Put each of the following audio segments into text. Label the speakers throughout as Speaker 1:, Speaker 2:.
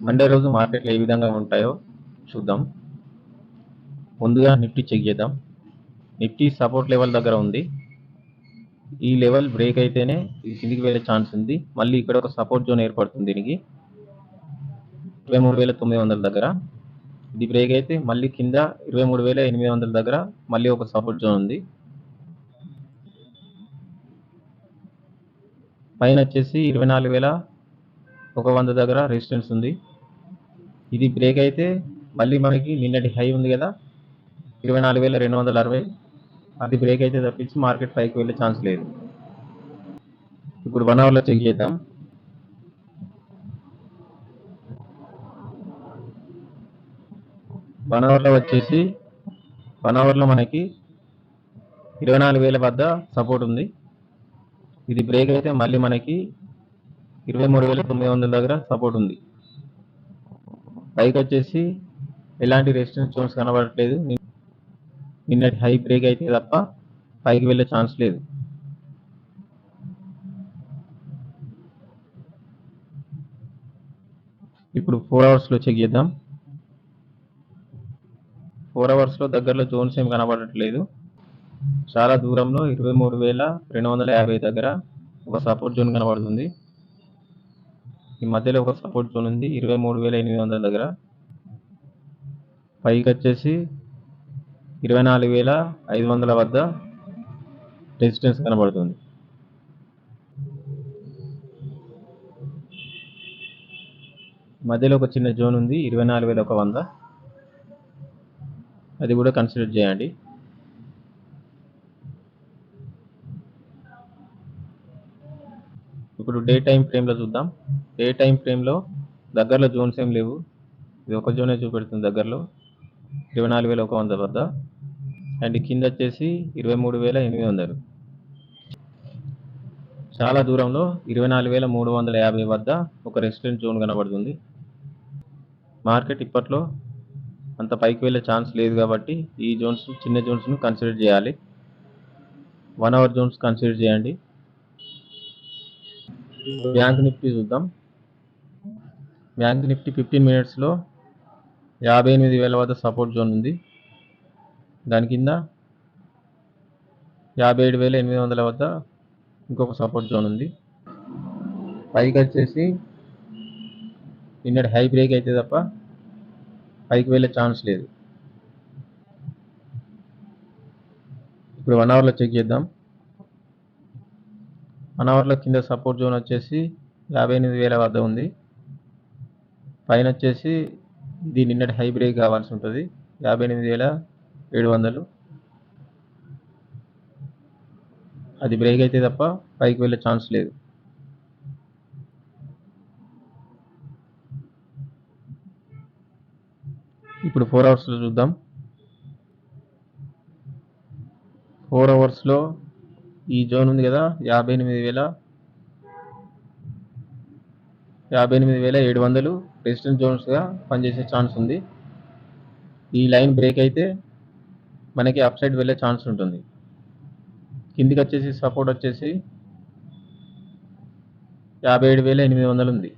Speaker 1: Monday రోజు మార్కెట్లు ఏ విధంగా ఉంటాయో చూద్దాం. ముందుగా నిఫ్టీ చెక్ చేద్దాం. నిఫ్టీ సపోర్ట్ లెవెల్ దగ్గర ఉంది. ఈ లెవెల్ బ్రేక్ అయితేనే ఇది కిందికి వెళ్ళే ఛాన్స్ ఉంది. మళ్ళీ ఇక్కడ ఒక సపోర్ట్ జోన్ ఏర్పడుతుంది దీనికి 23,900 దగ్గర. ఇది బ్రేక్ అయితే మళ్ళీ కింద 23,800 దగ్గర మళ్ళీ ఒక సపోర్ట్ జోన్ ఉంది. పైన వచ్చేసి 24,100 దగ్గర రెసిస్టెన్స్ ఉంది. ఇది బ్రేక్ అయితే మళ్ళీ మనకి నిన్నటి హై ఉంది కదా 24,260, అది బ్రేక్ అయితే తప్పించి మార్కెట్ పైకి వెళ్ళే ఛాన్స్ లేదు. ఇప్పుడు 1 అవర్లో చెక్ చేద్దాం. వన్ అవర్లో వచ్చేసి 1 అవర్లో మనకి 24,000 వద్ద సపోర్ట్ ఉంది. ఇది బ్రేక్ అయితే మళ్ళీ మనకి 23,900 దగ్గర సపోర్ట్ ఉంది. పైకి వచ్చేసి ఎలాంటి రెసిస్టెన్స్ జోన్స్ కనబడట్లేదు. నిన్నటి హై బ్రేక్ అయితే తప్ప పైకి వెళ్ళే ఛాన్స్ లేదు. ఇప్పుడు 4 అవర్స్లో చెక్ చేద్దాం. 4 అవర్స్లో దగ్గరలో జోన్స్ ఏం కనబడట్లేదు. చాలా దూరంలో 23,250 దగ్గర ఒక సపోర్ట్ జోన్ కనబడుతుంది. ఈ మధ్యలో ఒక సపోర్ట్ జోన్ ఉంది 23,800 దగ్గర. పైకి వచ్చేసి 24,500 వద్ద రెసిస్టెన్స్ కనబడుతుంది. మధ్యలో ఒక చిన్న జోన్ ఉంది 24,100, అది కూడా కన్సిడర్ చేయండి. ఇప్పుడు డే టైం ఫ్రేమ్లో చూద్దాం. డే టైం ఫ్రేమ్లో దగ్గరలో జోన్స్ ఏం లేవు. ఇది ఒక జోనే చూపెడుతుంది దగ్గరలో 24,100 వద్ద. అండ్ కింద వచ్చేసి 23,800. చాలా దూరంలో 24,350 వద్ద ఒక రెసిస్టెన్స్ జోన్ కనబడుతుంది. మార్కెట్ ఇప్పట్లో అంత పైకి వెళ్ళే ఛాన్స్ లేదు కాబట్టి ఈ జోన్స్ చిన్న జోన్స్ను కన్సిడర్ చేయాలి. 1 అవర్ జోన్స్ కన్సిడర్ చేయండి. బ్యాంక్ నిఫ్టీ చూద్దాం. బ్యాంక్ నిఫ్టీ 15 మినిట్స్లో 58,000 వద్ద సపోర్ట్ జోన్ ఉంది. దాని కింద 57,800 వద్ద ఇంకొక సపోర్ట్ జోన్ ఉంది. పైకి వచ్చేసి నిన్నటి హై బ్రేక్ అయితే తప్ప పైకి వెళ్ళే ఛాన్స్ లేదు. ఇప్పుడు 1 అవర్లో చెక్ చేద్దాం. 1 అవర్లో కింద సపోర్ట్ జోన్ వచ్చేసి 58,000 వద్ద ఉంది. పైన వచ్చేసి ఇది నిన్నటి హై బ్రేక్ కావాల్సి ఉంటుంది 58,700. అది బ్రేక్ అయితే తప్ప పైకి వెళ్ళే ఛాన్స్ లేదు. ఇప్పుడు 4 అవర్స్లో చూద్దాం. 4 అవర్స్లో ఈ జోన్ ఉంది కదా 58,700 రెసిస్టెన్స్ జోన్స్గా పనిచేసే ఛాన్స్ ఉంది. ఈ లైన్ బ్రేక్ అయితే మనకి అప్ సైడ్ వెళ్ళే ఛాన్స్ ఉంటుంది. కిందికి వచ్చేసి సపోర్ట్ వచ్చేసి 57,800 ఉంది.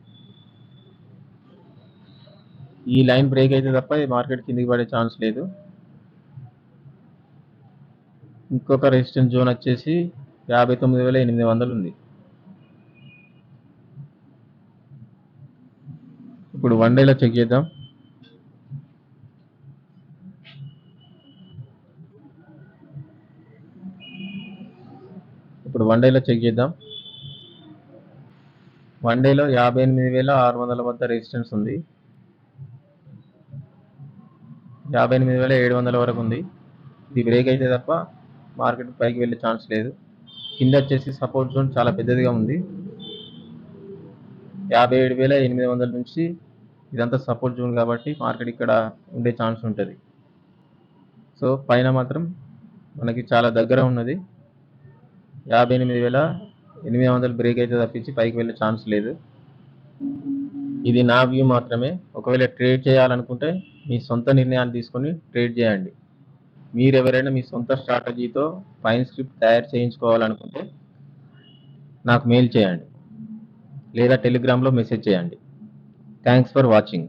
Speaker 1: ఈ లైన్ బ్రేక్ అయితే తప్ప ఈ మార్కెట్ కిందికి పడే ఛాన్స్ లేదు. ఇంకొక రెసిస్టెన్స్ జోన్ వచ్చేసి 59,800 ఉంది. ఇప్పుడు 1 డేలో చెక్ చేద్దాం. ఇప్పుడు 1 డేలో చెక్ చేద్దాం. 1 డేలో 58,600 వద్ద రెసిస్టెన్స్ ఉంది. 58,700 వరకు ఉంది. ఇది బ్రేక్ అయితే తప్ప మార్కెట్ పైకి వెళ్ళే ఛాన్స్ లేదు. కింద వచ్చేసి సపోర్ట్ జోన్ చాలా పెద్దదిగా ఉంది 57,800 నుంచి ఇదంతా సపోర్ట్ జోన్ కాబట్టి మార్కెట్ ఇక్కడ ఉండే ఛాన్స్ ఉంటుంది. సో పైన మాత్రం మనకి చాలా దగ్గర ఉన్నది 58,800 బ్రేక్ అయితే తప్పించి పైకి వెళ్ళే ఛాన్స్ లేదు. ఇది నా వ్యూ మాత్రమే. ఒకవేళ ట్రేడ్ చేయాలనుకుంటే మీ సొంత నిర్ణయాలు తీసుకొని ట్రేడ్ చేయండి. మీరు ఎవరైనా మీ సొంత స్ట్రాటజీతో ఫైన్ స్క్రిప్ట్ తయారు చేయించుకోవాలనుకుంటే నాకు మెయిల్ చేయండి లేదా టెలిగ్రామ్లో మెసేజ్ చేయండి. Thanks for watching.